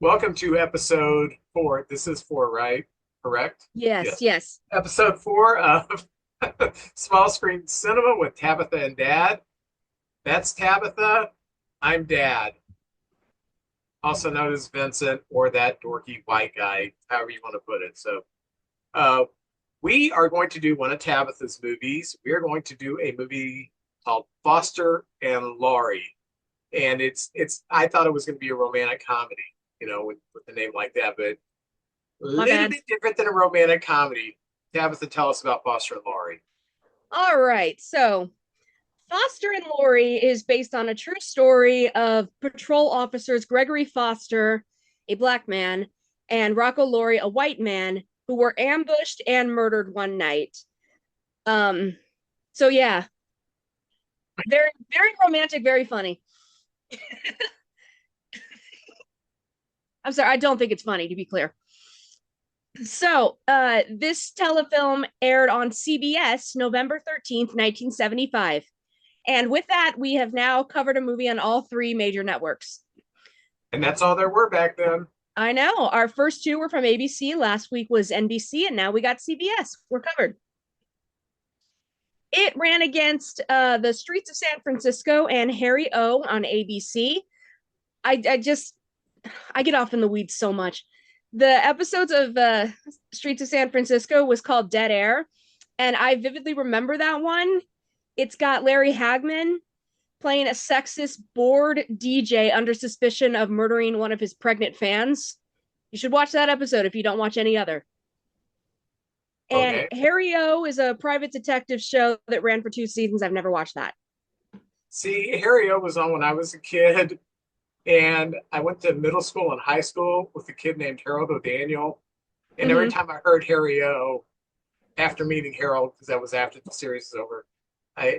Welcome to episode 4. This is 4, right? Correct? Yes, Yes. yes. Episode 4 of Small Screen Cinema with Tabitha and Dad. That's Tabitha. I'm Dad, also known as Vincent or that dorky white guy, however you want to put it. Uh, we are going to do one of Tabitha's movies. We are going to do a movie called Foster and Laurie. And I thought it was going to be a romantic comedy, with the name like that, but a My little bad. bit different than a romantic comedy. Tabitha, tell us about Foster and Laurie. All right. So, Foster and Laurie is based on a true story of patrol officers Gregory Foster, a black man, and Rocco Laurie, a white man, who were ambushed and murdered one night. Um, so yeah, very, very romantic, very funny. I'm sorry, I don't think it's funny, to be clear. So, this telefilm aired on CBS November 13th, 1975. And with that, we have now covered a movie on all three major networks. And that's all there were back then. I know. Our first two were from ABC. Last week was NBC, and now we got CBS. We're covered. It ran against The Streets of San Francisco and Harry O on ABC. I get off in the weeds so much. The episodes of Streets of San Francisco was called Dead Air, and I vividly remember that one. It's got Larry Hagman playing a sexist bored DJ under suspicion of murdering one of his pregnant fans. You should watch that episode if you don't watch any other. And Okay. Harry O is a private detective show that ran for 2 seasons. I've never watched that. See, Harry O was on when I was a kid, and I went to middle school and high school with a kid named Harold O'Daniel. And every Mm-hmm. time I heard Harry O, after meeting Harold, because that was after the series is over,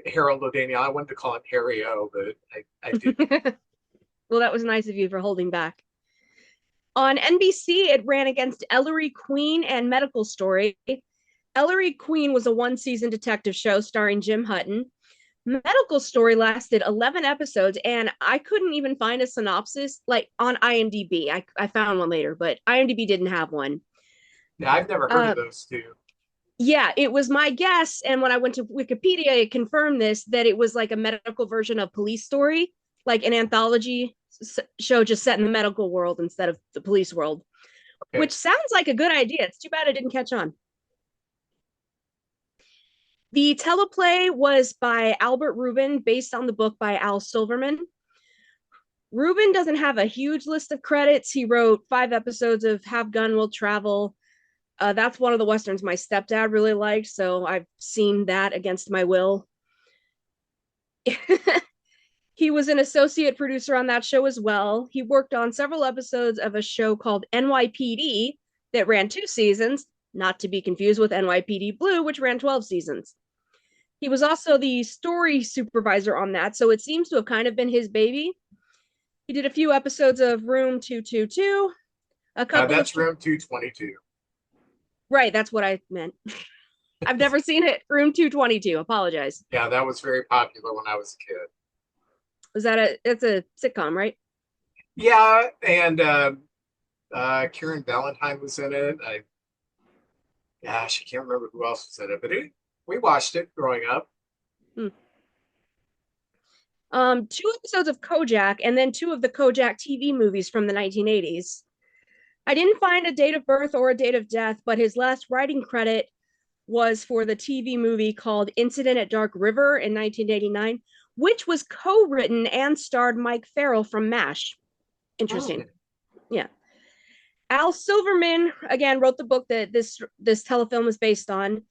Harold O'Daniel, I wanted to call him Harry O, but I didn't. Well, that was nice of you for holding back. On NBC, it ran against Ellery Queen and Medical Story. Ellery Queen was a 1 season detective show starring Jim Hutton. Medical Story lasted 11 episodes, and I couldn't even find a synopsis like on IMDb. I found one later, but IMDb didn't have one. Yeah, I've never heard of Uh, those two. yeah, it was my guess. And when I went to Wikipedia, it confirmed this that it was like a medical version of Police Story, like an anthology show just set in the medical world instead of the police world, Okay. which sounds like a good idea. It's too bad it didn't catch on. The teleplay was by Albert Rubin, based on the book by Al Silverman. Rubin doesn't have a huge list of credits. He wrote 5 episodes of Have Gun Will Travel. That's one of the westerns my stepdad really liked, so I've seen that against my will. He was an associate producer on that show as well. He worked on several episodes of a show called NYPD that ran 2 seasons, not to be confused with NYPD Blue, which ran 12 seasons. He was also the story supervisor on that, so it seems to have kind of been his baby. He did a few episodes of Room 222, a couple of. That's room 222. Right, that's what I meant. I've never seen it. Room 222. Apologize. Yeah, that was very popular when I was a kid. Was that a? It's a sitcom, right? Yeah, and Kieran Valentine was in it. Gosh, I can't remember who else was in it, but we watched it growing up. Hmm. 2 episodes of Kojak, and then two of the Kojak TV movies from the 1980s. I didn't find a date of birth or a date of death, but his last writing credit was for the TV movie called Incident at Dark River in 1989, which was co-written and starred Mike Farrell from MASH. Oh, Interesting. Yeah. Al Silverman again wrote the book that this telefilm was based on.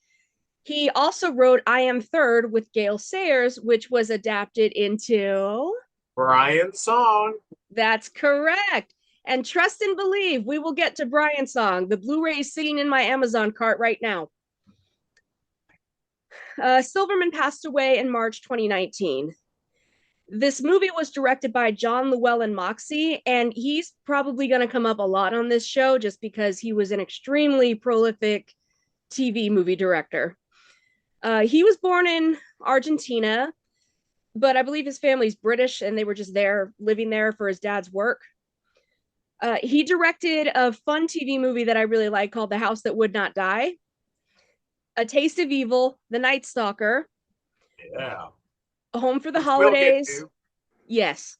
He also wrote I Am Third with Gail Sayers, which was adapted into. Brian's song. That's correct. And trust and believe, we will get to Brian's song. The Blu-ray is sitting in my Amazon cart right now. Silverman passed away in March 2019. This movie was directed by John Llewellyn Moxey, and he's probably going to come up a lot on this show just because he was an extremely prolific TV movie director. He was born in Argentina, but I believe his family's British and they were just there, living there for his dad's work. He directed a fun TV movie that I really like called The House That Would Not Die, A Taste of Evil, The Night Stalker, Yeah. A Home for the Which we'll get Holidays. to. Yes.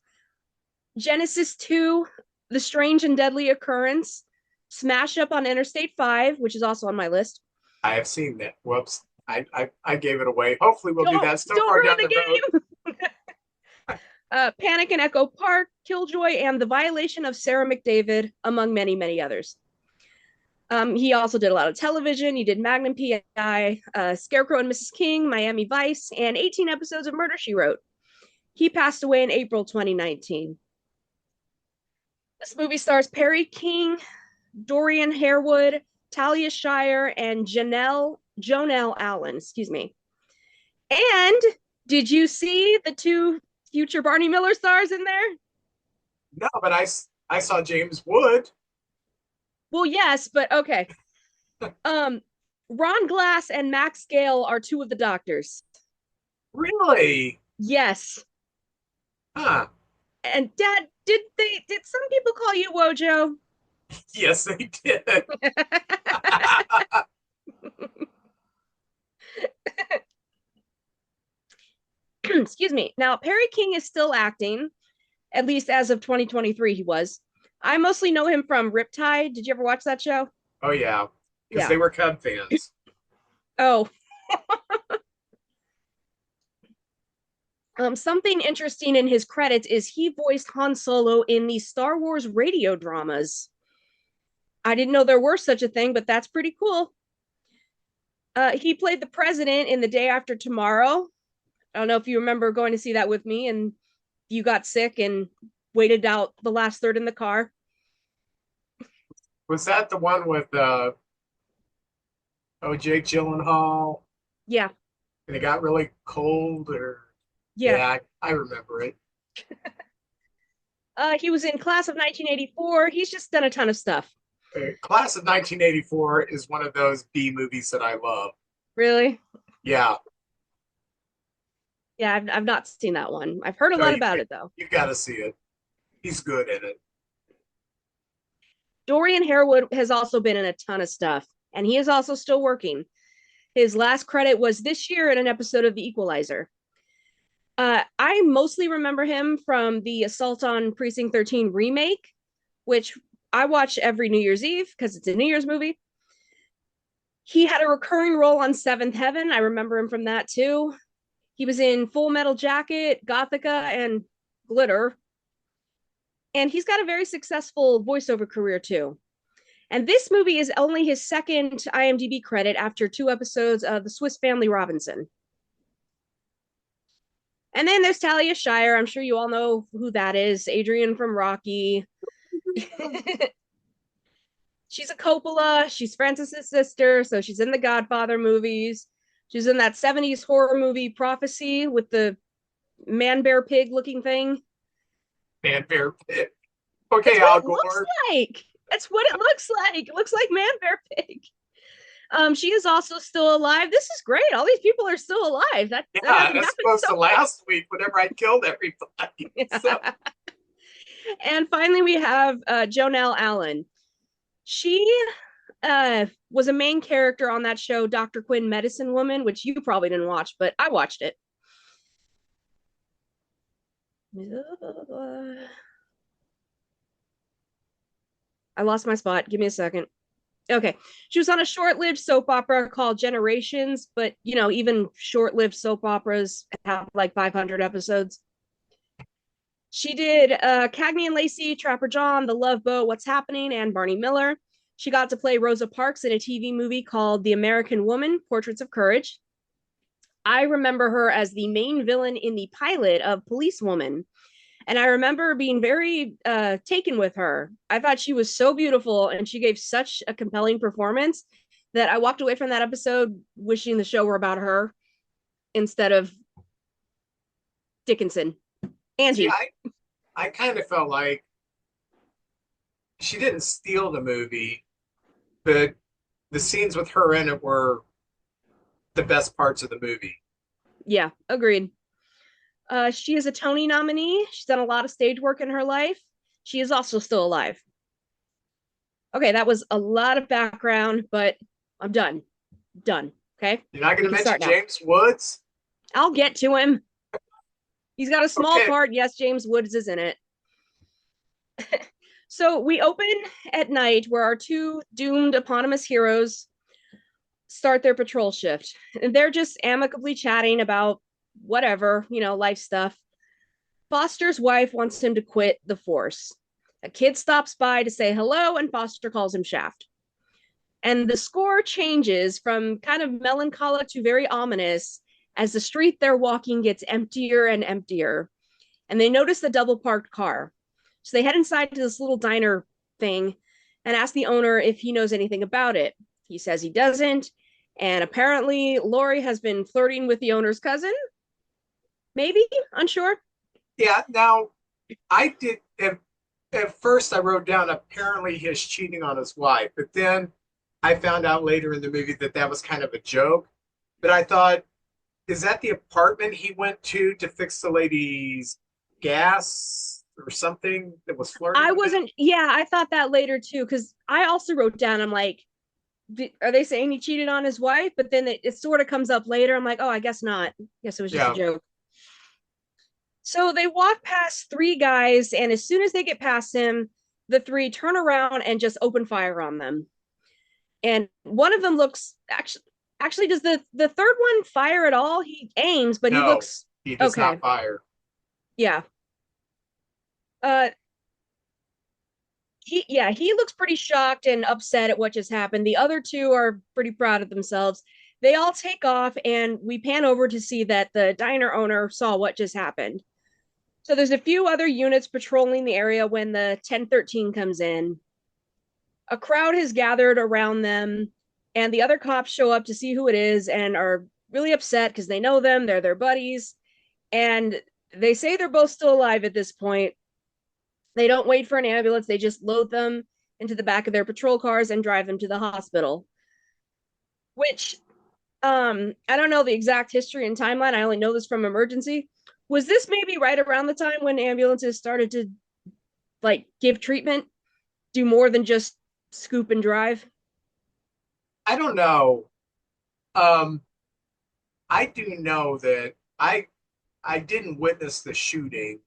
Genesis 2, The Strange and Deadly Occurrence, Smash Up on Interstate 5, which is also on my list. I have seen that. Whoops. I gave it away. Hopefully we'll do Don't that so don't far ruin down the road. the game. Panic in Echo Park, Killjoy, and The Violation of Sarah McDavid, among many, many others. He also did a lot of television. He did Magnum PI, Scarecrow and Mrs. King, Miami Vice, and 18 episodes of Murder, She Wrote. He passed away in April 2019. This movie stars Perry King, Dorian Harewood, Talia Shire, and Jonelle Allen. Excuse me. And did you see the two future Barney Miller stars in there? No, but I saw James Wood. Well, yes, but okay. Um, Ron Glass and Max Gale are two of the doctors. Really? Yes. Huh. And Dad, did some people call you Wojo? Yes, they did. Excuse me. Now, Perry King is still acting, at least as of 2023, he was. I mostly know him from Riptide. Did you ever watch that show? Oh yeah, because Yeah. they were Cub fans. Oh, something interesting in his credits is he voiced Han Solo in the Star Wars radio dramas. I didn't know there were such a thing, but that's pretty cool. He played the president in The Day After Tomorrow. I don't know if you remember going to see that with me and you got sick and waited out the last third in the car. Was that the one with Jake Gyllenhaal? Yeah, And it got really cold, or yeah. yeah, I remember it. He was in Class of 1984. He's just done a ton of stuff. Class of 1984 is one of those B movies that I love. Really? Yeah, Yeah, I've not seen that one. I've heard a no, lot about it though. you got to see it. He's good in it. Dorian Harewood has also been in a ton of stuff, and he is also still working. His last credit was this year in an episode of The Equalizer. I mostly remember him from the Assault on Precinct 13 remake, which I watch every New Year's Eve because it's a New Year's movie. He had a recurring role on Seventh Heaven. I remember him from that too. He was in Full Metal Jacket, Gothica, and Glitter. And he's got a very successful voiceover career too. And this movie is only his second IMDb credit after two episodes of The Swiss Family Robinson. And then there's Talia Shire. I'm sure you all know who that is. Adrian from Rocky. She's a Coppola. She's Francis's sister. So she's in the Godfather movies. She's in that 70s horror movie Prophecy with the man bear pig looking thing. Man Bear Pit. That's Okay, what Al it looks Gore. like. That's what it looks like. It looks like man bear pig. She is also still alive. This is great. All these people are still alive. That Yeah, hasn't as happened opposed so to last week whenever I killed everybody. So, much. And finally, we have Jonelle Allen. She was a main character on that show, Dr. Quinn Medicine Woman, which you probably didn't watch, but I watched it. I lost my spot. Give me a second. Okay. She was on a short lived soap opera called Generations, but even short lived soap operas have like 500 episodes. She did Cagney and Lacey, Trapper John, The Love Boat, What's Happening, and Barney Miller. She got to play Rosa Parks in a TV movie called The American Woman, Portraits of Courage. I remember her as the main villain in the pilot of Policewoman. And I remember being very taken with her. I thought she was so beautiful and she gave such a compelling performance that I walked away from that episode wishing the show were about her instead of Dickinson. see, Angie. I kind of felt like she didn't steal the movie, but the scenes with her in it were the best parts of the movie. Yeah, agreed. She is a Tony nominee. She's done a lot of stage work in her life. She is also still alive. Okay, that was a lot of background, but I'm done. Done. Okay, You're not going we to can mention start now. James Woods? I'll get to him. He's got a small Okay. part. Yes, James Woods is in it. So we open at night where our two doomed eponymous heroes start their patrol shift. And they're just amicably chatting about whatever, life stuff. Foster's wife wants him to quit the force. A kid stops by to say hello, and Foster calls him Shaft. And the score changes from kind of melancholic to very ominous as the street they're walking gets emptier and emptier. And they notice the double parked car. So they head inside to this little diner thing and ask the owner if he knows anything about it. He says he doesn't. And apparently, Laurie has been flirting with the owner's cousin. Maybe, unsure. Yeah. Now, I did at first I wrote down apparently he's cheating on his wife, but then I found out later in the movie that that was kind of a joke. But I thought, is that the apartment he went to fix the lady's gas or something that was flirting I with him? wasn't, yeah, I thought that later too, because I also wrote down, I'm like, are they saying he cheated on his wife? But then it sort of comes up later. I'm like, oh, I guess not. I guess it was just a Yeah. joke. So they walk past three guys, and as soon as they get past him, the three turn around and just open fire on them. And one of them looks actually does the third one fire at all? He aims, but he No, looks he does not okay. fire. Yeah. Uh he looks pretty shocked and upset at what just happened. The other two are pretty proud of themselves. They all take off, and we pan over to see that the diner owner saw what just happened. So there's a few other units patrolling the area when the 1013 comes in. A crowd has gathered around them, and the other cops show up to see who it is and are really upset because they know them, they're their buddies, and they say they're both still alive at this point. They don't wait for an ambulance, they just load them into the back of their patrol cars and drive them to the hospital. Which I don't know the exact history and timeline. I only know this from emergency. Was this maybe right around the time when ambulances started to like give treatment, do more than just scoop and drive? I don't know. Um, I do know that I didn't witness the shooting,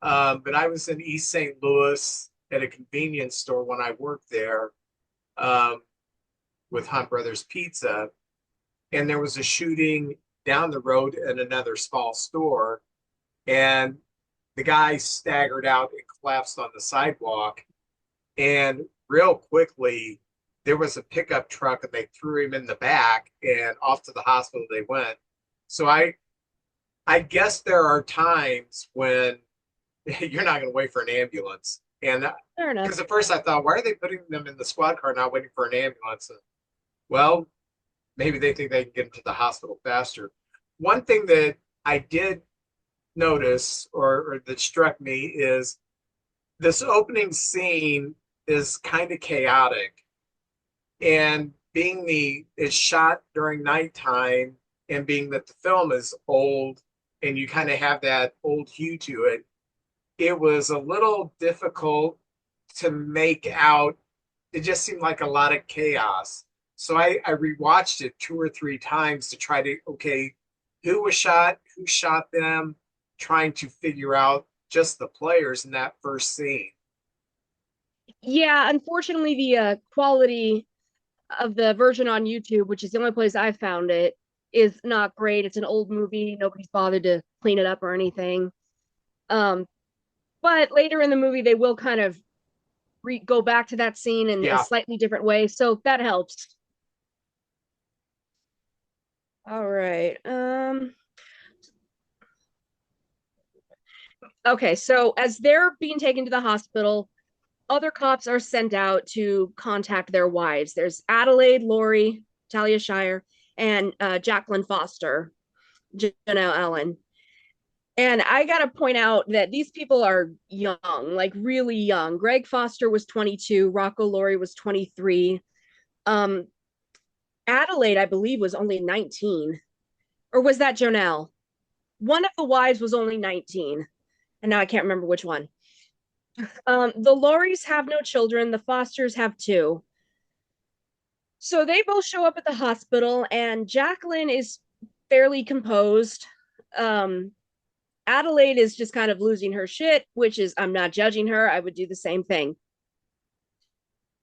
but I was in East St. Louis at a convenience store when I worked there um, with Hunt Brothers Pizza, and there was a shooting down the road in another small store, and the guy staggered out and collapsed on the sidewalk, and real quickly there was a pickup truck and they threw him in the back and off to the hospital they went. So I guess there are times when you're not going to wait for an ambulance. And Fair enough. because at first I thought, why are they putting them in the squad car not waiting for an ambulance? And, well, maybe they think they can get them to the hospital faster. One thing that I did notice or that struck me is this opening scene is kind of chaotic. And being the it's shot during nighttime and being that the film is old and you kind of have that old hue to it, it was a little difficult to make out. It just seemed like a lot of chaos. So I rewatched it two or three times to try to, okay, who was shot, who shot them, trying to figure out just the players in that first scene. Yeah, unfortunately, the quality of the version on YouTube, which is the only place I found it, is not great. It's an old movie. Nobody's bothered to clean it up or anything. Um, but later in the movie, they will kind of go back to that scene in a Yeah. slightly different way, so that helps. All right. Okay, so as they're being taken to the hospital, other cops are sent out to contact their wives. There's Adelaide, Laurie, Talia Shire, and Jacqueline Foster, Janelle Allen. And I got to point out that these people are young, like really young. Greg Foster was 22, Rocco Laurie was 23. Um, Adelaide, I believe, was only 19. Or was that Jonelle? One of the wives was only 19. And now I can't remember which one. The Lauries have no children, the Fosters have two. So they both show up at the hospital, and Jacqueline is fairly composed. Um, Adelaide is just kind of losing her shit, which is, I'm not judging her. I would do the same thing.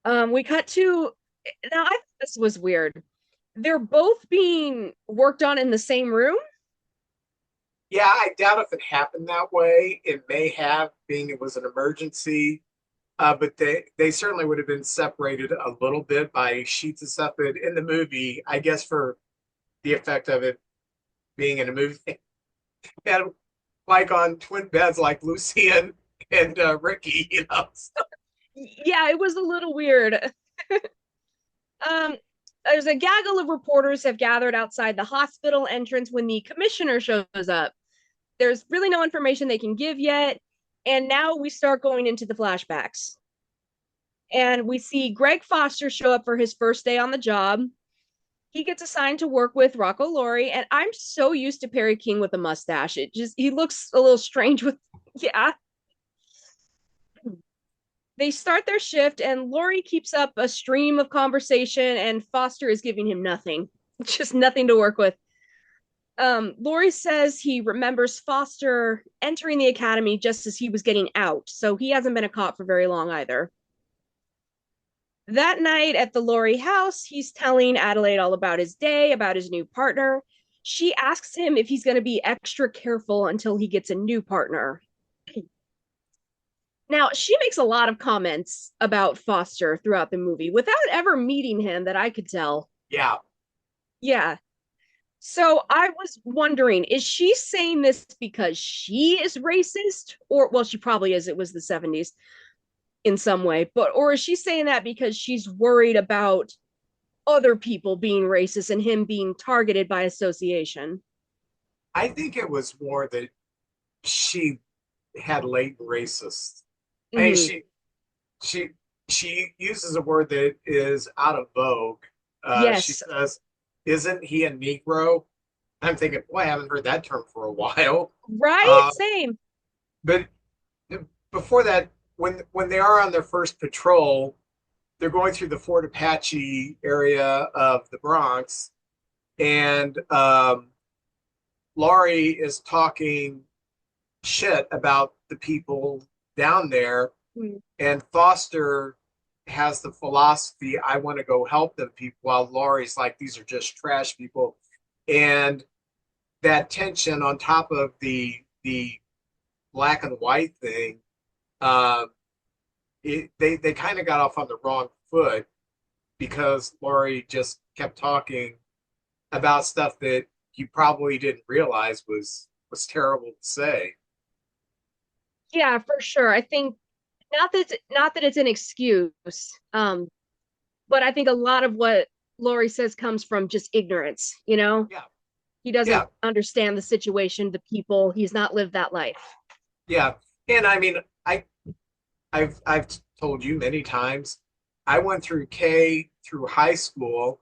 We cut to now. I thought this was weird. They're both being worked on in the same room. Yeah, I doubt if it happened that way. It may have, being it was an emergency, but they certainly would have been separated a little bit by sheets of stuff. But in the movie, I guess for the effect of it being in a movie, and like on twin beds, like Lucy and Ricky, you know. Yeah, it was a little weird. Um, there's a gaggle of reporters have gathered outside the hospital entrance when the commissioner shows up. There's really no information they can give yet, and now we start going into the flashbacks. And we see Greg Foster show up for his first day on the job. He gets assigned to work with Rocco Laurie, and I'm so used to Perry King with a mustache. It just he looks a little strange with yeah. They start their shift, and Laurie keeps up a stream of conversation, and Foster is giving him nothing, just nothing to work with. Laurie says he remembers Foster entering the academy just as he was getting out, so he hasn't been a cop for very long either. That night at the Laurie house, he's telling Adelaide all about his day, about his new partner. She asks him if he's going to be extra careful until he gets a new partner. Now, she makes a lot of comments about Foster throughout the movie without ever meeting him that I could tell. Yeah, Yeah. So I was wondering, is she saying this because she is racist? Or, well, she probably is. It was the 70s in some way. But, or is she saying that because she's worried about other people being racist and him being targeted by association? I think it was more that she had latent racist. I mean, Mm-hmm. she she uses a word that is out of vogue. She Yes. says, "Isn't he a Negro?" I'm thinking, boy, I haven't heard that term for a while. Right? Uh, Same. but before that, when they are on their first patrol, they're going through the Fort Apache area of the Bronx, and Laurie is talking shit about the people down there, Mm. and Foster has the philosophy, I want to go help them people, while Laurie's like, these are just trash people. And that tension on top of the black and white thing, uh, they kind of got off on the wrong foot because Laurie just kept talking about stuff that you probably didn't realize was terrible to say. Yeah, for sure. I think not that it's an excuse, but I think a lot of what Laurie says comes from just ignorance, you know? Yeah, He doesn't yeah, understand the situation, the people, he's not lived that life. yeah. And I mean, I've told you many times, I went through K through high school,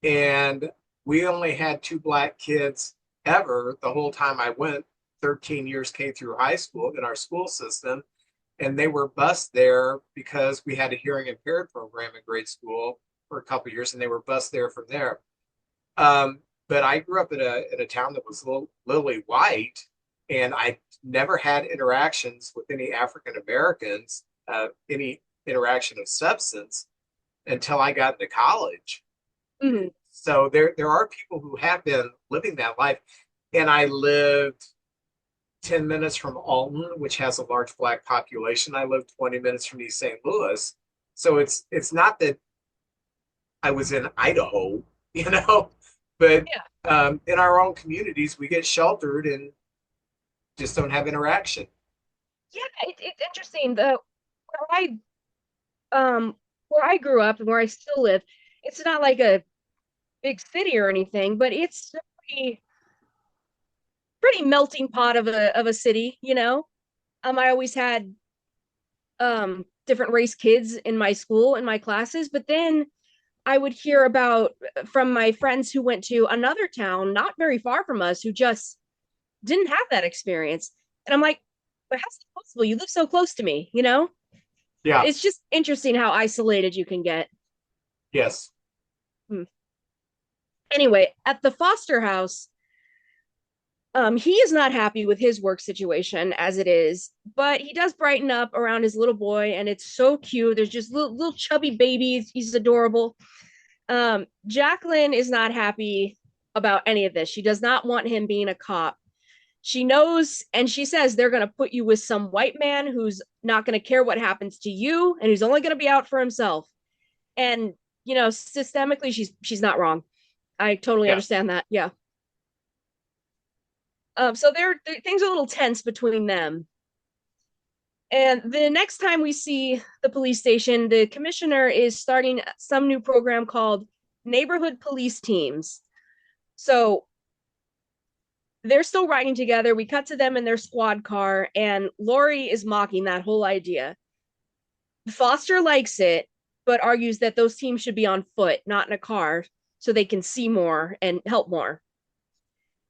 and we only had two black kids ever the whole time I went 13 years K through high school in our school system. And they were bused there because we had a hearing impaired program in grade school for a couple of years, and they were bused there from there. But I grew up in a town that was lily white, and I never had interactions with any African Americans, any interaction of substance until I got into college. Mm-hmm. So there are people who have been living that life, and I lived 10 minutes from Alton, which has a large black population. I lived 20 minutes from East St. Louis. So it's not that I was in Idaho, you know, but Yeah. in our own communities, we get sheltered and just don't have interaction. Yeah, it's interesting. The where um where I grew up and where I still live, it's not like a big city or anything, but it's a pretty melting pot of a city, you know. I always had different race kids in my school in my classes, but then I would hear about from my friends who went to another town not very far from us who just didn't have that experience. And I'm like, but how's that possible? You live so close to me, you know? Yeah. It's just interesting how isolated you can get. Yes. Hmm. Anyway, at the Foster house, he is not happy with his work situation as it is, but he does brighten up around his little boy, and it's so cute. There's just little chubby babies. He's adorable. Jacqueline is not happy about any of this. She does not want him being a cop. She knows, and she says they're going to put you with some white man who's not going to care what happens to you, and who's only going to be out for himself. And systemically, she's not wrong. I totally Yeah. understand that. Yeah. So things are a little tense between them. And the next time we see the police station, the commissioner is starting some new program called neighborhood police teams. So they're still riding together. We cut to them in their squad car, and Laurie is mocking that whole idea. Foster likes it, but argues that those teams should be on foot, not in a car, so they can see more and help more.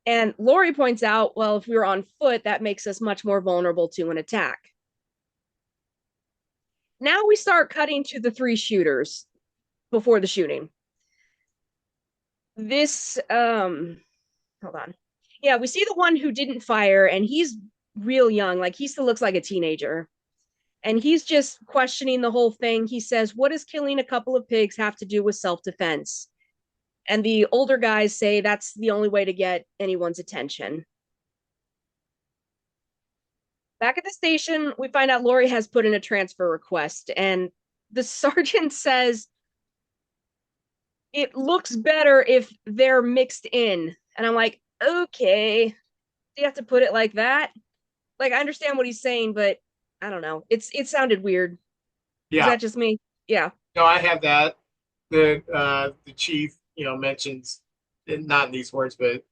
And Laurie points out, well, if we were on foot, that makes us much more vulnerable to an attack. Now we start cutting to the three shooters before the shooting. This hold on. Yeah, we see the one who didn't fire, and he's real young, like he still looks like a teenager. And he's just questioning the whole thing. He says, what does killing a couple of pigs have to do with self-defense? And the older guys say that's the only way to get anyone's attention. Back at the station, we find out Laurie has put in a transfer request, and the sergeant says it looks better if they're mixed in. And I'm like, okay, do you have to put it like that? Like, I understand what he's saying, but I don't know. It sounded weird. Is Yeah. that just me? Yeah. No, I have that. The chief, mentions not in these words, but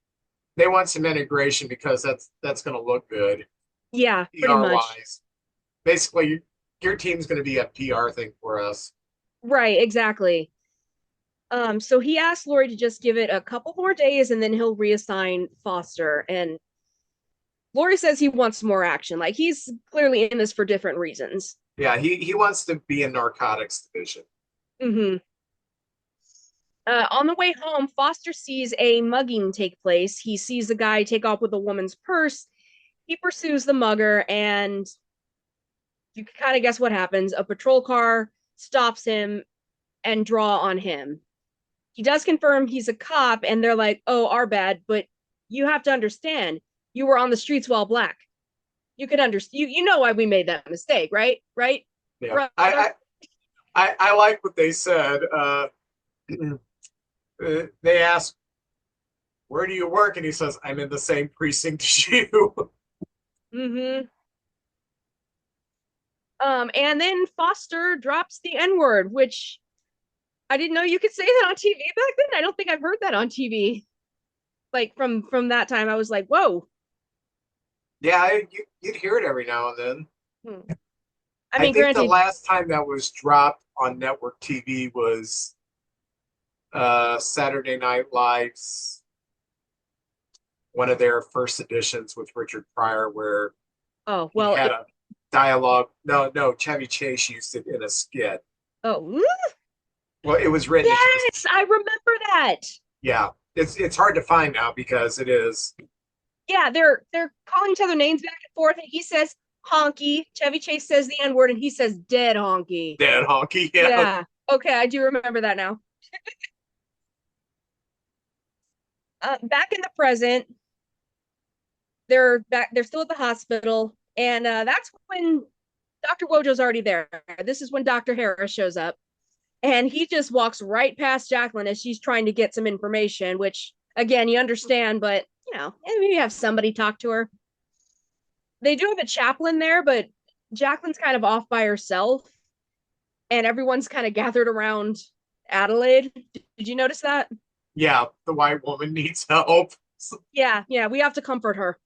they want some integration because that's going to look good Yeah, pretty PR much. wise. Basically, your team's going to be a PR thing for us. Right, exactly. So he asked Laurie to just give it a couple more days and then he'll reassign Foster. And Laurie says he wants more action. Like he's clearly in this for different reasons. Yeah, he wants to be in narcotics division. Hmm. On the way home, Foster sees a mugging take place. He sees the guy take off with a woman's purse. He pursues the mugger, and you can kind of guess what happens. A patrol car stops him and draw on him. He does confirm he's a cop, and they're like, "Oh, our bad," but you have to understand, you were on the streets while black. You could understand. You know why we made that mistake, right? Right, Yeah, brother. I like what they said. They asked, "Where do you work?" And he says, "I'm in the same precinct as you." Mm-hmm. And then Foster drops the N word, which I didn't know you could say that on TV back then. I don't think I've heard that on TV. Like from that time, I was like, whoa. Yeah, you'd hear it every now and then. Hmm. I I mean, think the granted, last time that was dropped on network TV was Saturday Night Live's one of their first editions with Richard Pryor, where oh he well, had a dialogue. No, Chevy Chase used it in a skit. oh Well, it was written. It was yes, I remember that. yeah. It's hard to find now because it is Yeah, they're calling each other names back and forth, and he says honky. Chevy Chase says the N word, and he says dead honky. dead honky. Yeah, Yeah. Okay, I do remember that now. Back in the present, they're back. They're still at the hospital, and that's when Dr. Wojo's already there. This is when Dr. Harris shows up, and he just walks right past Jacqueline as she's trying to get some information. Which, again, you understand, but maybe have somebody talk to her. They do have a chaplain there, but Jacqueline's kind of off by herself, and everyone's kind of gathered around Adelaide. Did you notice that? yeah. The white woman needs help. Yeah, yeah, we have to comfort her.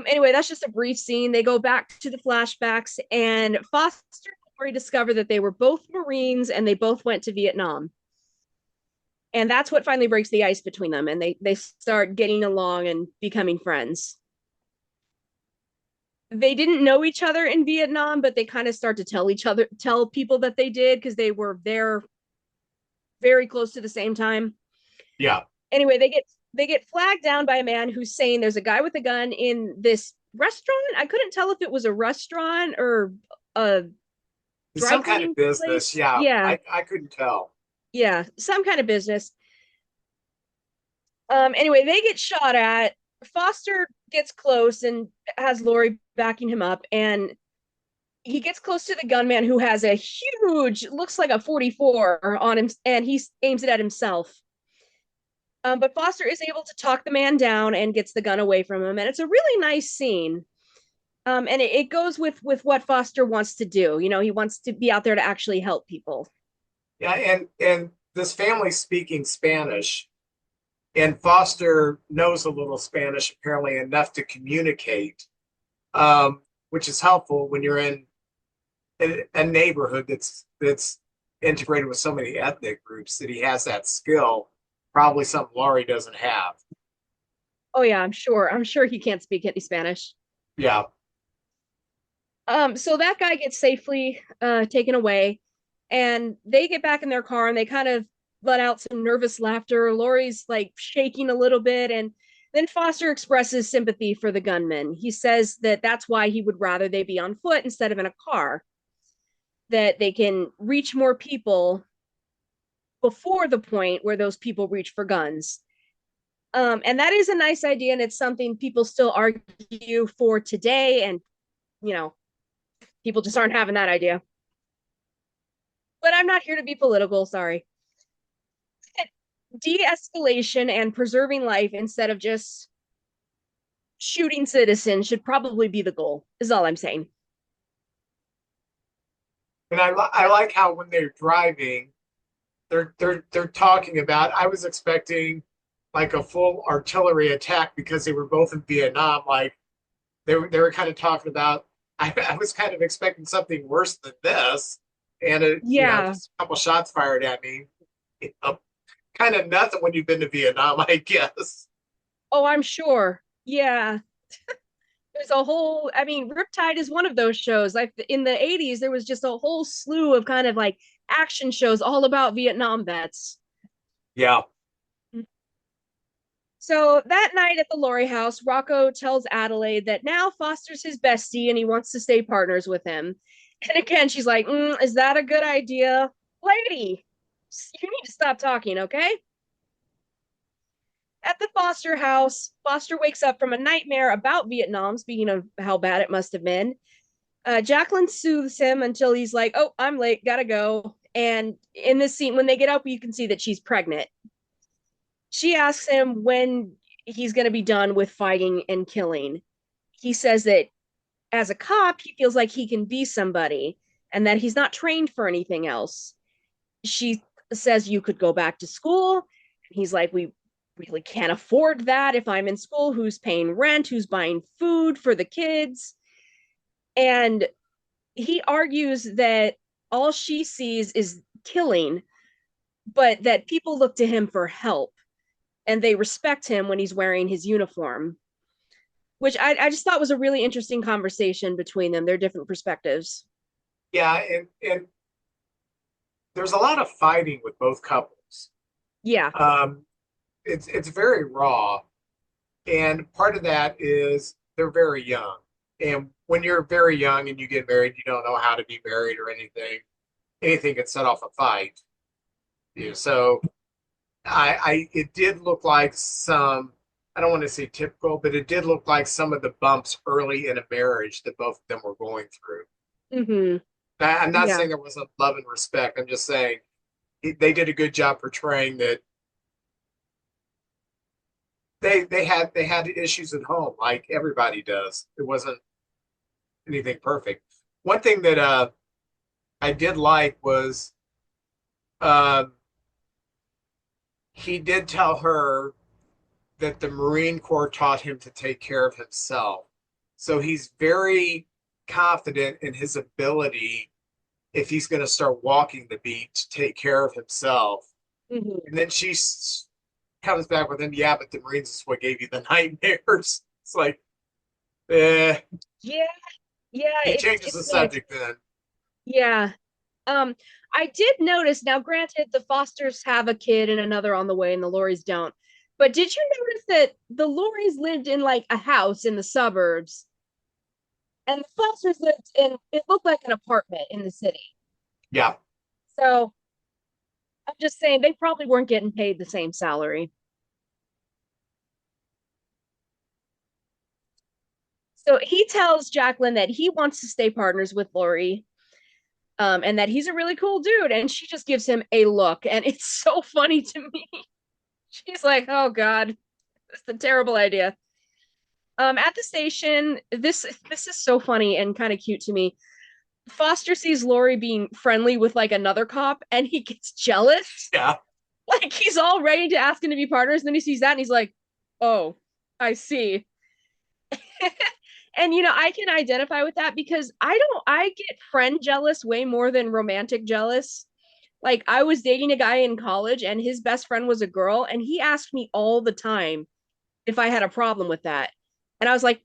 Anyway, that's just a brief scene. They go back to the flashbacks, and Foster and Laurie discover that they were both Marines and they both went to Vietnam. And that's what finally breaks the ice between them, and they start getting along and becoming friends. they didn't know each other in Vietnam, but they kind of start to tell people that they did because they were there very close to the same time. Yeah. Anyway, they get flagged down by a man who's saying there's a guy with a gun in this restaurant. I couldn't tell if it was a restaurant or a It's dry some kind of cleaning business. place. Yeah. Yeah, I couldn't tell. yeah, some kind of business. Anyway, they get shot at. Foster gets close and has Laurie backing him up, and he gets close to the gunman who has a huge, looks like a 44 on him, and he aims it at himself. But Foster is able to talk the man down and gets the gun away from him, and it's a really nice scene. And it goes with what Foster wants to do. You know, he wants to be out there to actually help people. Yeah, and this family speaking Spanish, and Foster knows a little Spanish, apparently enough to communicate, which is helpful when you're in a neighborhood that's integrated with so many ethnic groups that he has that skill. Probably something Laurie doesn't have. Oh yeah, I'm sure. I'm sure he can't speak any Spanish. Yeah, So that guy gets safely taken away, and they get back in their car and they kind of let out some nervous laughter. Laurie's like shaking a little bit, and then Foster expresses sympathy for the gunman. He says that that's why he would rather they be on foot instead of in a car, that they can reach more people before the point where those people reach for guns. And that is a nice idea, and it's something people still argue for today. And, you know, people just aren't having that idea. But I'm not here to be political, sorry. De escalation and preserving life instead of just shooting citizens should probably be the goal, is all I'm saying. and I like how when they're driving, they're talking about. I was expecting like a full artillery attack because they were both in Vietnam. Like they were kind of talking about. I was kind of expecting something worse than this, and Yeah. just a couple shots fired at me. Kind of nothing when you've been to Vietnam, I guess. Oh, I'm sure. Yeah. There's a whole, I mean, Riptide is one of those shows. Like in the 80s, there was just a whole slew of kind of like action shows all about Vietnam vets. Yeah. So that night at the Laurie house, Rocco tells Adelaide that now Foster's his bestie and he wants to stay partners with him. And again, she's like, is that a good idea? Lady, you need to stop talking, okay? At the Foster house, Foster wakes up from a nightmare about Vietnam, speaking of how bad it must have been. Jacqueline soothes him until he's like, oh, I'm late, gotta go. And in this scene, when they get up, you can see that she's pregnant. She asks him when he's going to be done with fighting and killing. He says that as a cop, he feels like he can be somebody and that he's not trained for anything else. She says, you could go back to school. He's like, we really can't afford that. If I'm in school, who's paying rent? Who's buying food for the kids? And he argues that all she sees is killing, but that people look to him for help and they respect him when he's wearing his uniform, which I just thought was a really interesting conversation between them, their different perspectives. Yeah, and there's a lot of fighting with both couples. Yeah. Um, it's very raw, and part of that is they're very young. And when you're very young and you get married, you don't know how to be married or anything. Anything can set off a fight. So it did look like some. I don't want to say typical, but it did look like some of the bumps early in a marriage that both of them were going through. Mm-hmm. I'm not Yeah. saying there wasn't love and respect. I'm just saying they did a good job portraying that they had issues at home, like everybody does. It wasn't anything perfect. One thing that I did like was um, he did tell her that the Marine Corps taught him to take care of himself. So he's very confident in his ability if he's going to start walking the beat to take care of himself. Mm-hmm. And then comes back with him, yeah, but the Marines is what gave you the nightmares. It's like, Eh, Yeah, yeah, he changes it's the mixed. subject then. Yeah. Um, I did notice now, granted, the Fosters have a kid and another on the way, and the Lauries don't. But did you notice that the Lauries lived in like a house in the suburbs, and the Fosters lived in it looked like an apartment in the city? Yeah. So I'm just saying they probably weren't getting paid the same salary. So he tells Jacqueline that he wants to stay partners with Laurie, and that he's a really cool dude. And she just gives him a look, and it's so funny to me. She's like, "Oh God, it's a terrible idea." At the station, this is so funny and kind of cute to me. Foster sees Laurie being friendly with like another cop, and he gets jealous. Yeah. Like he's all ready to ask him to be partners, and then he sees that, and he's like, "Oh, I see." And I can identify with that because I get friend jealous way more than romantic jealous. Like I was dating a guy in college and his best friend was a girl and he asked me all the time if I had a problem with that. And I was like,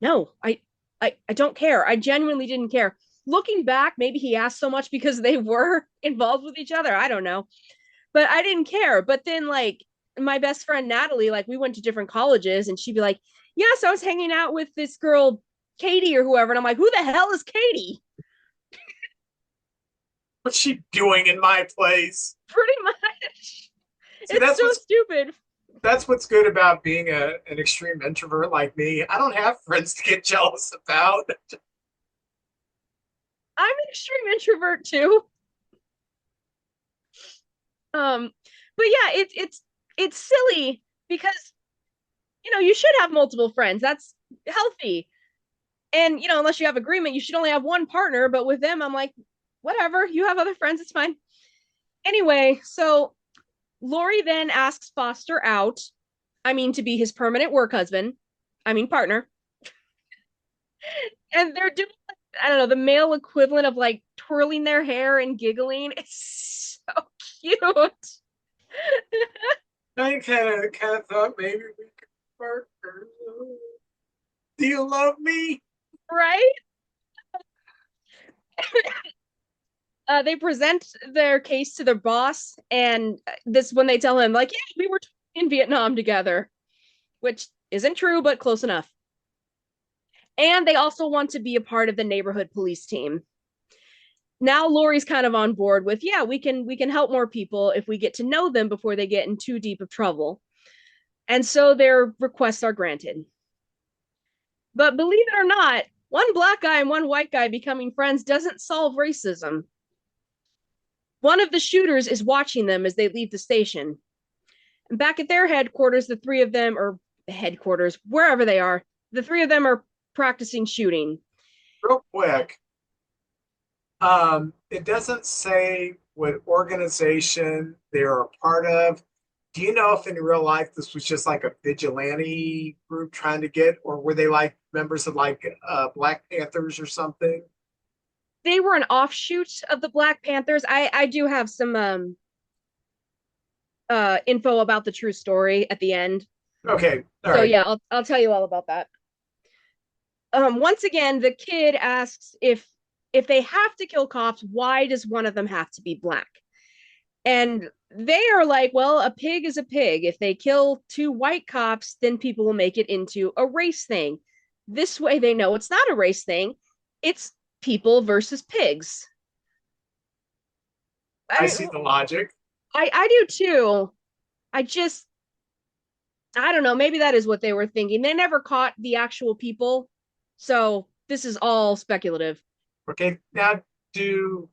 "No, I don't care. I genuinely didn't care." Looking back, maybe he asked so much because they were involved with each other. I don't know. But I didn't care. But then like my best friend Natalie, like we went to different colleges and she'd be like, "Yeah, so I was hanging out with this girl Katie or whoever." And I'm like, "Who the hell is Katie?" What's she doing in my place? Pretty much. See, It's so stupid. that's what's good about being an extreme introvert like me. I don't have friends to get jealous about. I'm an extreme introvert too. Um, but yeah, it's silly because you should have multiple friends. That's healthy. And unless you have agreement, you should only have one partner. But with them, I'm like, whatever. You have other friends, it's fine. Anyway, so Laurie then asks Foster out. I mean, to be his permanent work husband. I mean, partner. And they're doing, I don't know, the male equivalent of like twirling their hair and giggling. It's so cute. I kind of thought maybe we could partner. Do you love me? Right? They present their case to their boss, and this when they tell him, like, "Yeah, we were in Vietnam together," which isn't true, but close enough. And they also want to be a part of the neighborhood police team. Now Laurie's kind of on board with, yeah, we can help more people if we get to know them before they get in too deep of trouble. And so their requests are granted. But believe it or not, one black guy and one white guy becoming friends doesn't solve racism. One of the shooters is watching them as they leave the station. And back at their headquarters, the three of them, or headquarters, wherever they are, the three of them are practicing shooting. Real quick, it doesn't say what organization they're a part of. Do you know if in real life this was just like a vigilante group trying to get, or were they like members of like Black Panthers or something? They were an offshoot of the Black Panthers. I do have some info about the true story at the end. Okay, all So right. yeah, I'll tell you all about that. Once again, the kid asks if they have to kill cops, why does one of them have to be black? And they are like, well, a pig is a pig. If they kill two white cops, then people will make it into a race thing. This way they know it's not a race thing. It's people versus pigs. I I mean, see the logic. I do too. I just I don't know, maybe that is what they were thinking. They never caught the actual people. So this is all speculative. Okay, now do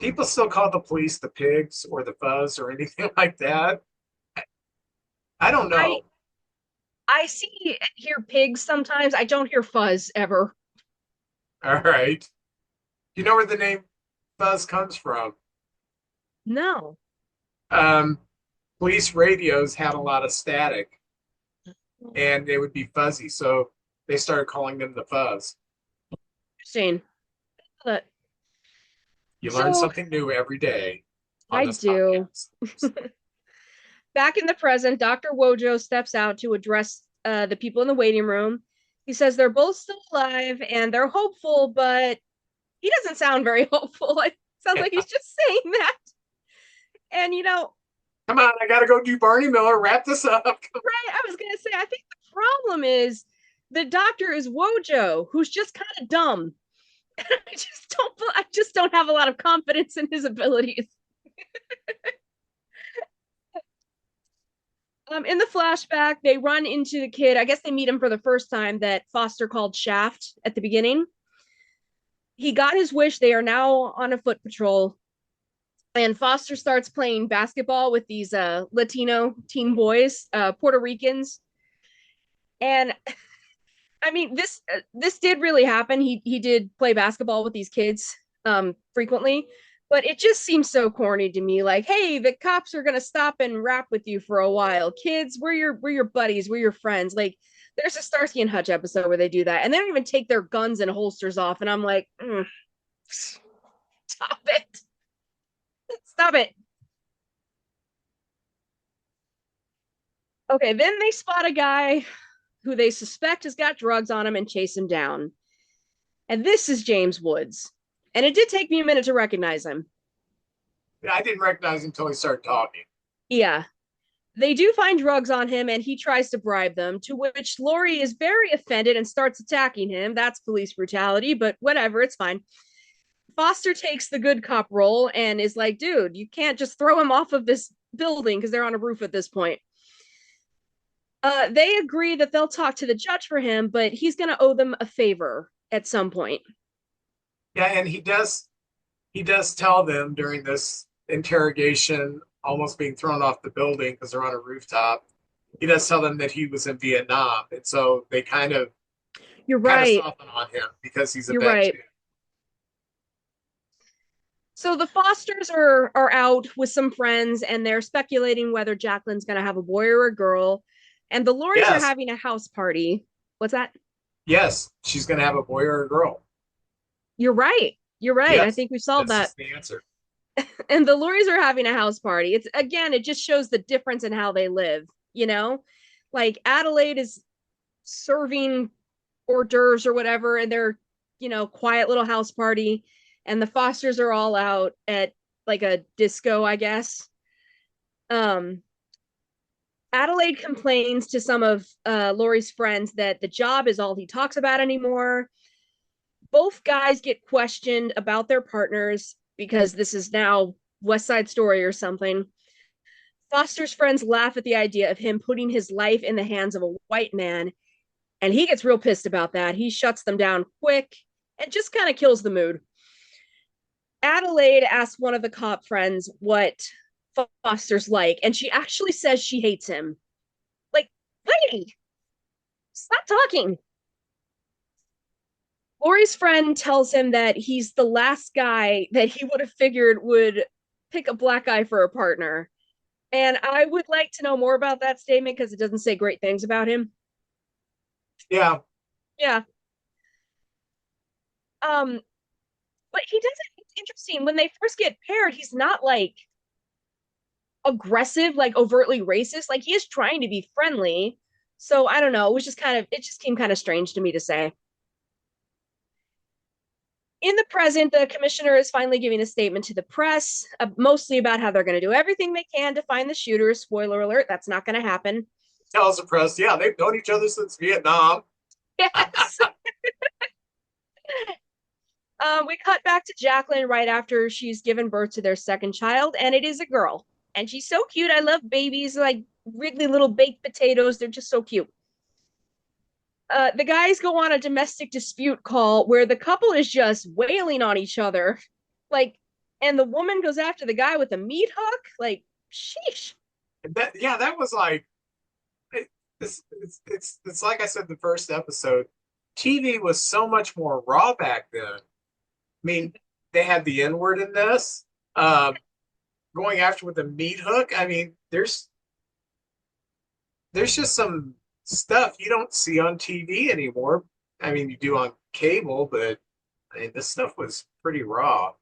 people still call the police the pigs or the fuzz or anything like that? I don't I know. I see and hear pigs sometimes. I don't hear fuzz ever. All right. Do you know where the name fuzz comes from? No. Um, Police radios had a lot of static and they would be fuzzy, so they started calling them the fuzz. Interesting. But You learn so something new every day on I this do. podcast. Back in the present, Dr. Wojo steps out to address the people in the waiting room. He says they're both still alive and they're hopeful, but he doesn't sound very hopeful. It sounds like he's just saying that. And Come on, I gotta go do Barney Miller. Wrap this up. right, I was gonna say, I think the problem is the doctor is Wojo, who's just kind of dumb. I just don't have a lot of confidence in his abilities. In the flashback, they run into the kid. I guess they meet him for the first time that Foster called Shaft at the beginning. He got his wish. They are now on a foot patrol. And Foster starts playing basketball with these Latino teen boys, Puerto Ricans. And I mean, this did really happen. He did play basketball with these kids frequently, but it just seems so corny to me. Like, hey, the cops are gonna stop and rap with you for a while. Kids, we're your buddies, we're your friends. Like, there's a Starsky and Hutch episode where they do that, and they don't even take their guns and holsters off. And I'm like, stop it, stop it. Okay, then they spot a guy who they suspect has got drugs on him and chase him down. And this is James Woods. And it did take me a minute to recognize him. Yeah, I didn't recognize him until he started talking. Yeah. They do find drugs on him and he tries to bribe them, to which Laurie is very offended and starts attacking him. That's police brutality, but whatever, it's fine. Foster takes the good cop role and is like, dude, you can't just throw him off of this building because they're on a roof at this point. They agree that they'll talk to the judge for him, but he's going to owe them a favor at some point. Yeah, and he does tell them during this interrogation, almost being thrown off the building because they're on a rooftop. He does tell them that he was in Vietnam, and so they kind of You're kind of right. soften on him because he's a You're vet right. too. So the Fosters are out with some friends and they're speculating whether Jacqueline's going to have a boy or a girl. And the Lauries are Yes, having a house party. What's that? yes, she's going to have a boy or a girl. You're right. You're right. I Yes, think we solved that's that. just the answer. And the Lauries are having a house party. It's again, it just shows the difference in how they live, you know? Like Adelaide is serving hors d'oeuvres or whatever, and they're, quiet little house party. And the Fosters are all out at like a disco, I guess. Um, Adelaide complains to some of Laurie's friends that the job is all he talks about anymore. Both guys get questioned about their partners because this is now West Side Story or something. Foster's friends laugh at the idea of him putting his life in the hands of a white man, and he gets real pissed about that. He shuts them down quick and just kind of kills the mood. Adelaide asks one of the cop friends what Foster's like, and she actually says she hates him. Like, lady, stop talking. Laurie's friend tells him that he's the last guy that he would have figured would pick a black guy for a partner. And I would like to know more about that statement because it doesn't say great things about him. Yeah, Yeah. Um, but he doesn't, it's interesting. When they first get paired, he's not like aggressive, like overtly racist. Like he is trying to be friendly. So I don't know. It just seemed kind of strange to me to say. In the present, the commissioner is finally giving a statement to the press, mostly about how they're going to do everything they can to find the shooters. Spoiler alert, that's not going to happen. tells the press, yeah, they've known each other since Vietnam. Yes. We cut back to Jacqueline right after she's given birth to their second child, and it is a girl. And she's so cute. I love babies, like wriggly little baked potatoes. They're just so cute. The guys go on a domestic dispute call where the couple is just wailing on each other. Like, and the woman goes after the guy with a meat hook. Like, sheesh. Yeah, that was like it's like I said the first episode. TV was so much more raw back then. I mean, they had the N word in this. Going after with a meat hook. I mean, there's just some stuff you don't see on TV anymore. I mean, you do on cable, but I mean, this stuff was pretty raw.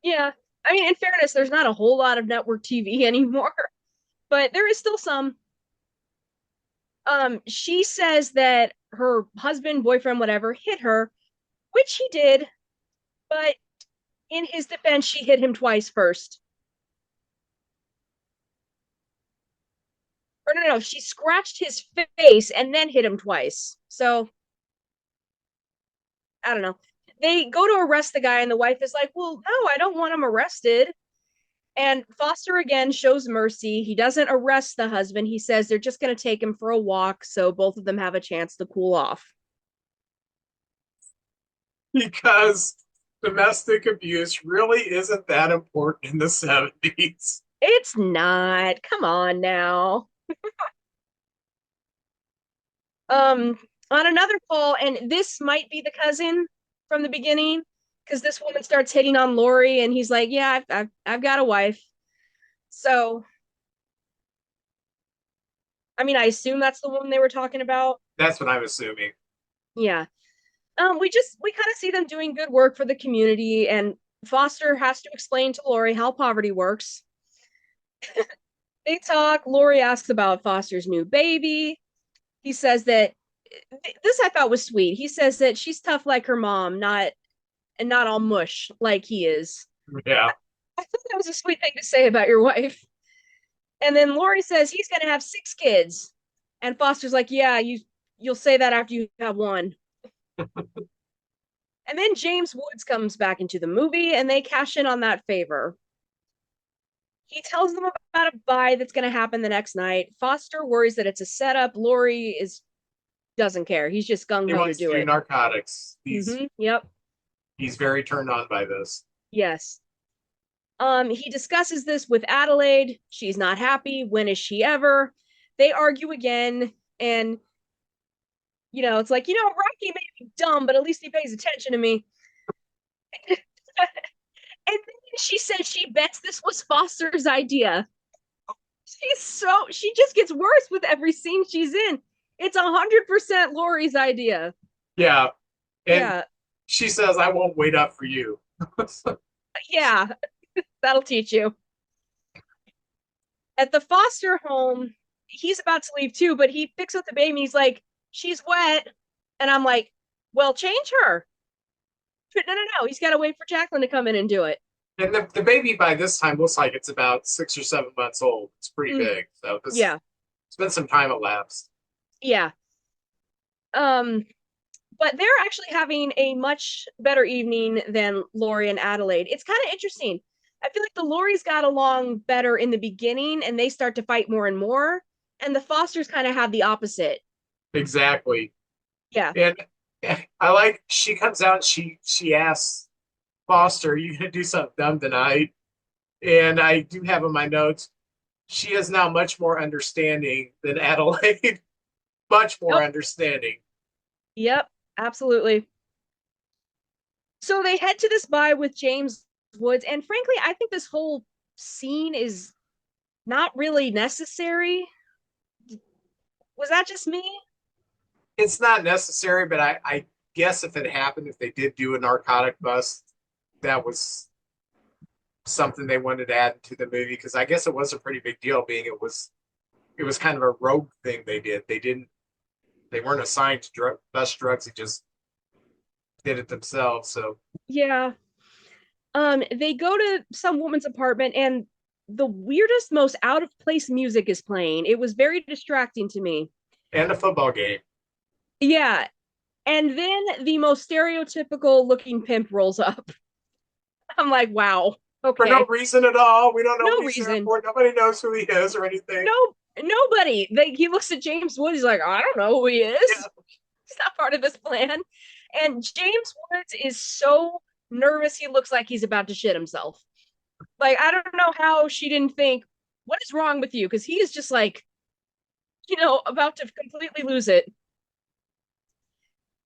Yeah. I mean, in fairness, there's not a whole lot of network TV anymore, but there is still some. She says that her husband, boyfriend, whatever, hit her, which he did, but in his defense, she hit him twice first. Or no, she scratched his face and then hit him twice. So I don't know. They go to arrest the guy, and the wife is like, "Well, no, I don't want him arrested." And Foster again shows mercy. He doesn't arrest the husband. He says they're just going to take him for a walk so both of them have a chance to cool off. Because domestic abuse really isn't that important in the 70s. It's not. Come on now. Um, on another call, and this might be the cousin from the beginning, because this woman starts hitting on Laurie, and he's like, "Yeah, I've got a wife." So, I mean, I assume that's the woman they were talking about. That's what I'm assuming. Yeah. We kind of see them doing good work for the community, and Foster has to explain to Laurie how poverty works. They talk. Laurie asks about Foster's new baby. He says that this I thought was sweet. He says that she's tough like her mom, not all mush like he is. Yeah. I thought that was a sweet thing to say about your wife. And then Laurie says he's going to have 6 kids, and Foster's like, "Yeah, you'll say that after you have one." And then James Woods comes back into the movie, and they cash in on that favor. He tells them about a buy that's going to happen the next night. Foster worries that it's a setup. Laurie is doesn't care. He's just gung He ho to wants to do do it. narcotics. He's Yep. he's very turned on by this. Yes. He discusses this with Adelaide. She's not happy. When is she ever? They argue again, and it's like, Rocky may be dumb, but at least he pays attention to me. And then she says she bets this was Foster's idea. She just gets worse with every scene she's in. It's 100% Laurie's idea. Yeah. And Yeah, she says, I won't wait up for you. yeah, that'll teach you. At the Foster home, he's about to leave too, but he picks up the baby. He's like, "She's wet," and I'm like, "Well, change her." But no. He's got to wait for Jacqueline to come in and do it. And the baby by this time looks like it's about 6 or 7 months old. It's pretty big. So Yeah, it's been some time elapsed. yeah. Um, but they're actually having a much better evening than Laurie and Adelaide. It's kind of interesting. I feel like the Laurie's got along better in the beginning, and they start to fight more and more, and the Fosters kind of have the opposite. Exactly. Yeah. And I like she comes out and she asks Foster, "Are you gonna do something dumb tonight?" And I do have in my notes, she is now much more understanding than Adelaide. Much more Nope. understanding. Yep. Absolutely. So they head to this buy with James Woods, and frankly, I think this whole scene is not really necessary. Was that just me? It's not necessary, but I guess if it happened, if they did do a narcotic bust, that was something they wanted to add to the movie because I guess it was a pretty big deal, being it was kind of a rogue thing they did. They weren't assigned to bust drugs. They just did it themselves. So Yeah. They go to some woman's apartment, and the weirdest, most out of place music is playing. It was very distracting to me. and a football game Yeah. And then the most stereotypical looking pimp rolls up. I'm like, wow. for no Okay. reason at all. We don't know No what he's there reason. for. Nobody knows who he is or anything. No, nobody. He looks at James Woods. He's like, I don't know who he is. Yeah. He's not part of this plan. And James Woods is so nervous. He looks like he's about to shit himself. Like, I don't know how she didn't think, what is wrong with you? Because he is just like, about to completely lose it.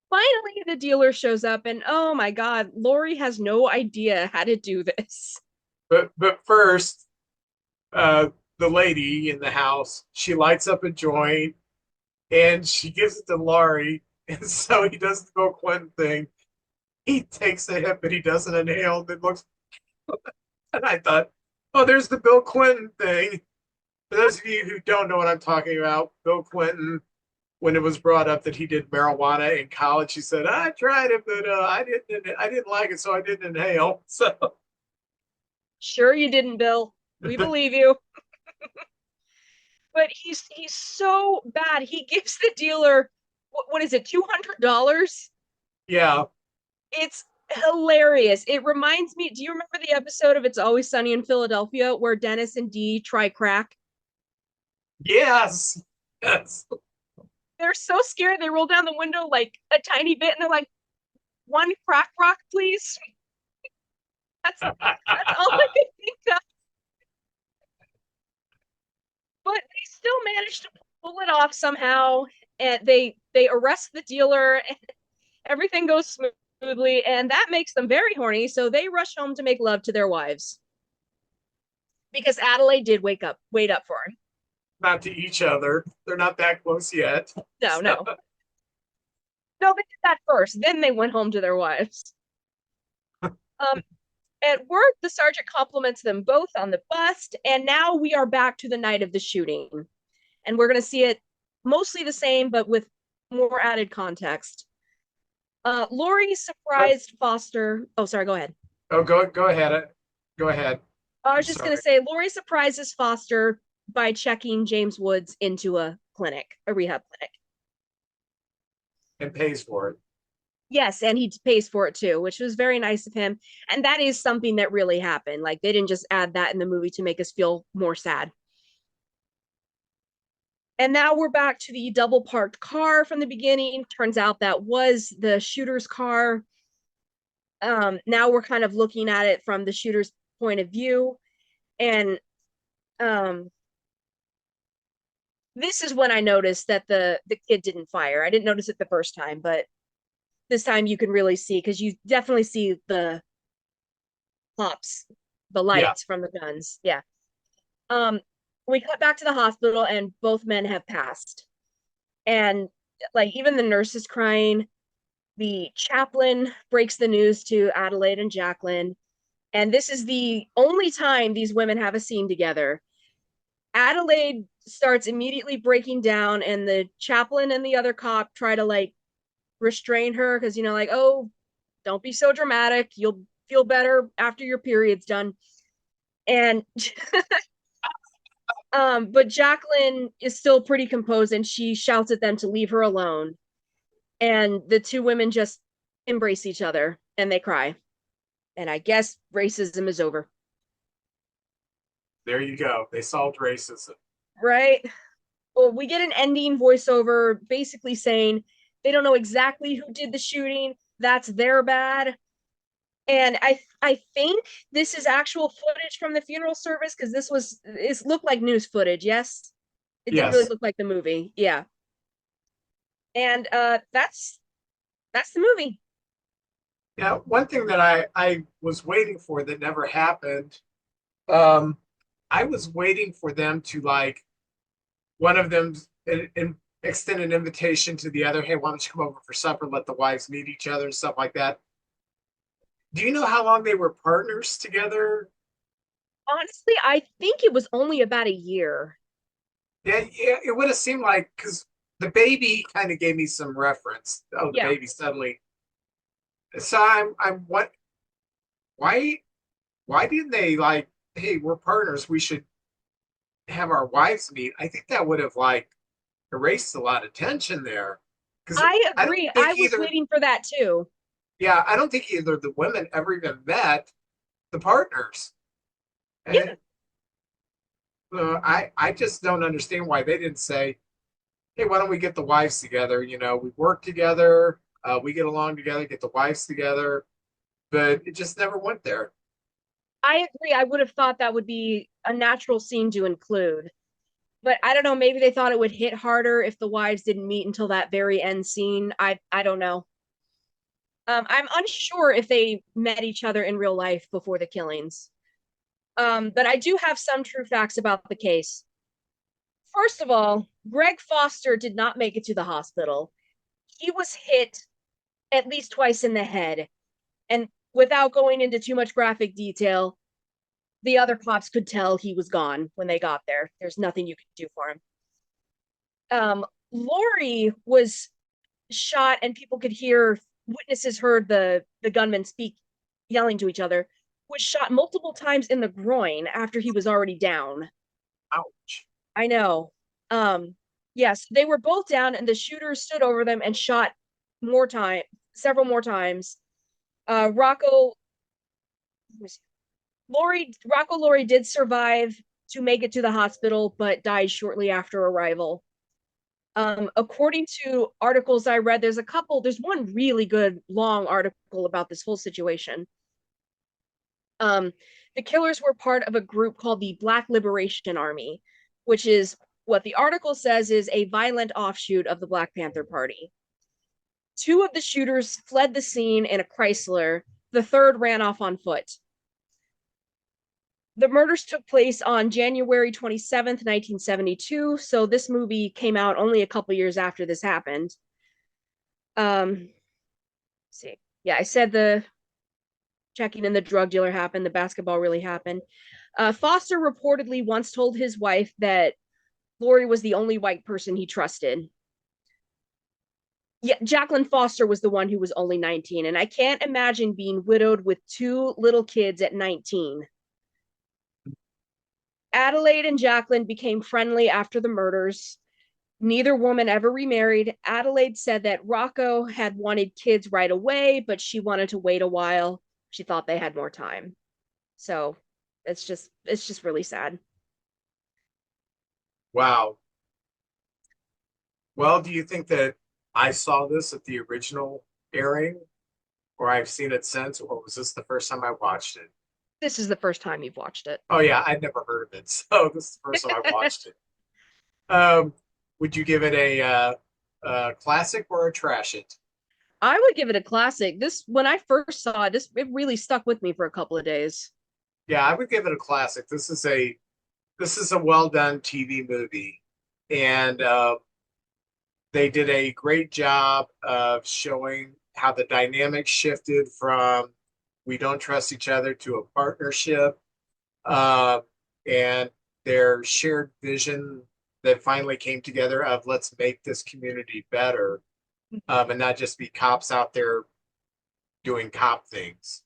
Finally, the dealer shows up, and oh my God, Laurie has no idea how to do this. But first, uh, the lady in the house, she lights up a joint and she gives it to Laurie. And so he does the Bill Clinton thing. He takes a hit, but he doesn't inhale. And it looks, and I thought, oh, there's the Bill Clinton thing. For those of you who don't know what I'm talking about, Bill Clinton when it was brought up that he did marijuana in college, he said, "I tried it, but I didn't like it, so I didn't inhale." So Sure you didn't, Bill. We believe you. But he's so bad. He gives the dealer what is it, $200? yeah, It's hilarious. It reminds me, do you remember the episode of It's Always Sunny in Philadelphia where Dennis and Dee try crack? yes, yes. They're so scared they roll down the window like a tiny bit and they're like, one crack rock, please. That's all I could think of. But they still managed to pull it off somehow. And they arrest the dealer and everything goes smoothly, and that makes them very horny. So they rush home to make love to their wives because Adelaide did wait up for him. Not to each other. They're not that close yet. No, So, no, no. They did that first. Then they went home to their wives. Um, at work, the sergeant compliments them both on the bust, and now we are back to the night of the shooting, and we're going to see it mostly the same, but with more added context. Laurie oh, surprised Foster. Oh, sorry. Go ahead. go ahead. Go ahead. I I'm was just going to sorry. say, Laurie surprises Foster by checking James Woods into a rehab clinic. And pays for it. Yes, and he pays for it too, which was very nice of him. And that is something that really happened. Like they didn't just add that in the movie to make us feel more sad. And now we're back to the double parked car from the beginning. Turns out that was the shooter's car. Now we're kind of looking at it from the shooter's point of view. And um, this is when I noticed that the kid didn't fire. I didn't notice it the first time, but this time you can really see because you definitely see the pops, the Yeah. lights from the guns. Yeah. Um, we cut back to the hospital and both men have passed. And like even the nurse is crying. The chaplain breaks the news to Adelaide and Jacqueline. And this is the only time these women have a scene together. Adelaide starts immediately breaking down, and the chaplain and the other cop try to like restrain her because, like, oh, don't be so dramatic. You'll feel better after your period's done. And but Jacqueline is still pretty composed and she shouts at them to leave her alone. And the two women just embrace each other and they cry. And I guess racism is over. There you go. They solved racism. Right? Well, we get an ending voiceover basically saying they don't know exactly who did the shooting. That's their bad. And I think this is actual footage from the funeral service because it looked like news footage. Yes, it didn't really Yes. look like the movie. Yeah, and that's the movie. Yeah. One thing that I was waiting for that never happened. Um, I was waiting for them to like one of them extend an invitation to the other. Hey, why don't you come over for supper? Let the wives meet each other and stuff like that. Do you know how long they were partners together? Honestly, I think it was only about a year. Yeah, yeah, it would have seemed like because the baby kind of gave me some reference. Oh, the Yeah, baby suddenly. So I'm what? Why, why didn't they like? Hey, we're partners. We should have our wives meet. I think that would have like erased a lot of tension there. Because I I don't agree. I think was either. waiting for that too. Yeah, I don't think either the women ever even met the partners. Yeah, And I just don't understand why they didn't say, hey, why don't we get the wives together? We work together, we get along together, get the wives together, but it just never went there. I agree. I would have thought that would be a natural scene to include. But I don't know, maybe they thought it would hit harder if the wives didn't meet until that very end scene. I don't know. I'm unsure if they met each other in real life before the killings. But I do have some true facts about the case. First of all, Greg Foster did not make it to the hospital. He was hit at least twice in the head. And without going into too much graphic detail, the other cops could tell he was gone when they got there. There's nothing you could do for him. Laurie was shot, and people could hear, witnesses heard the gunmen speak, yelling to each other. Was shot multiple times in the groin after he was already down. Ouch. I know. Yes, they were both down, and the shooters stood over them and shot more time, several more times. Rocco, Laurie did survive to make it to the hospital, but died shortly after arrival. According to articles I read, there's one really good long article about this whole situation. Um, the killers were part of a group called the Black Liberation Army, which is what the article says is a violent offshoot of the Black Panther Party. Two of the shooters fled the scene in a Chrysler. The third ran off on foot. The murders took place on January 27th, 1972. So this movie came out only a couple years after this happened. See, yeah, I said the checking in the drug dealer happened. The basketball really happened. Foster reportedly once told his wife that Laurie was the only white person he trusted. Yeah, Jacqueline Foster was the one who was only 19, and I can't imagine being widowed with two little kids at 19. Adelaide and Jacqueline became friendly after the murders. Neither woman ever remarried. Adelaide said that Rocco had wanted kids right away, but she wanted to wait a while. She thought they had more time. So it's just really sad. Wow. Well, do you think that I saw this at the original airing, or I've seen it since, or was this the first time I watched it? This is the first time you've watched it. Oh yeah, I'd never heard of it, so this is the first time I watched it. Um, would you give it a classic or a trash it? I would give it a classic. This when I first saw it, this it really stuck with me for a couple of days. Yeah, I would give it a classic. This is a well done TV movie, and they did a great job of showing how the dynamic shifted from we don't trust each other to a partnership, uh, and their shared vision that finally came together of let's make this community better, and not just be cops out there doing cop things.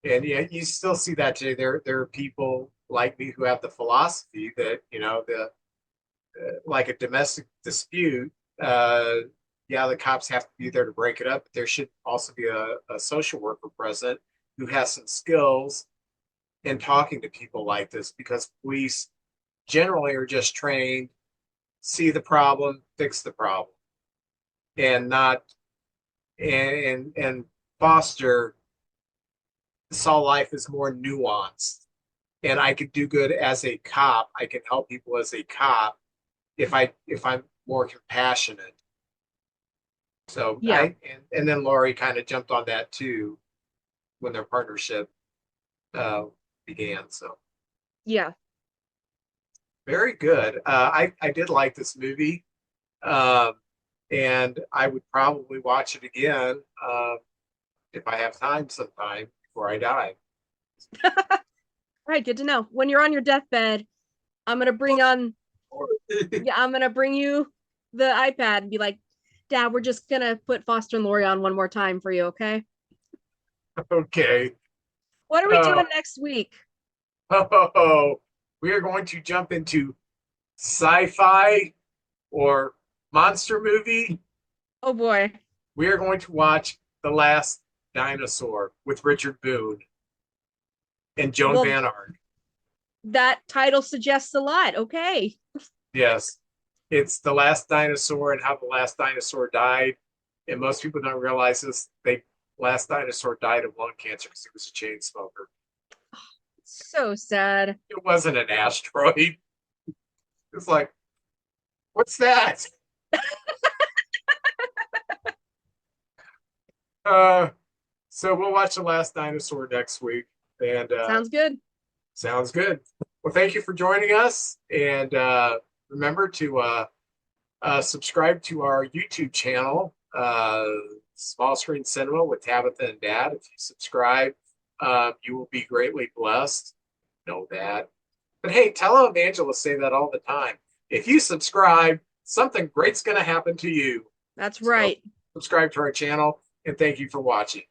And yeah, you still see that today. There are people like me who have the philosophy that the like a domestic dispute, yeah, the cops have to be there to break it up, but there should also be a social worker present who has some skills in talking to people like this because police generally are just trained, see the problem, fix the problem, and not and Foster saw life as more nuanced. And I could do good as a cop. I can help people as a cop if I'm more compassionate. So Yeah, and then Laurie kind of jumped on that too when their partnership uh, began. So yeah. very good. I did like this movie, um, and I would probably watch it again if I have time sometime before I die. All right, good to know. When you're on your deathbed, I'm gonna bring on yeah, I'm gonna bring you the iPad and be like, Dad, we're just gonna put Foster and Laurie on one more time for you, okay? Okay. What are we Uh, doing next week? oh, we are going to jump into sci-fi or monster movie. Oh boy. We are going to watch The Last Dinosaur with Richard Boone and Joan Well, Van Ark. that title suggests a lot. Okay. Yes, it's the last dinosaur and how the last dinosaur died. And most people don't realize this. The last dinosaur died of lung cancer because he was a chain smoker. So sad. It wasn't an asteroid. It's like, what's that? Uh, so we'll watch The Last Dinosaur next week. And Sounds good. sounds good. Well, thank you for joining us. And remember to subscribe to our YouTube channel, Small Screen Cinema with Tabitha and Dad. If you subscribe, you will be greatly blessed. Know that. But hey, tell evangelists say that all the time. If you subscribe, something great's going to happen to you. That's So right. subscribe to our channel and thank you for watching.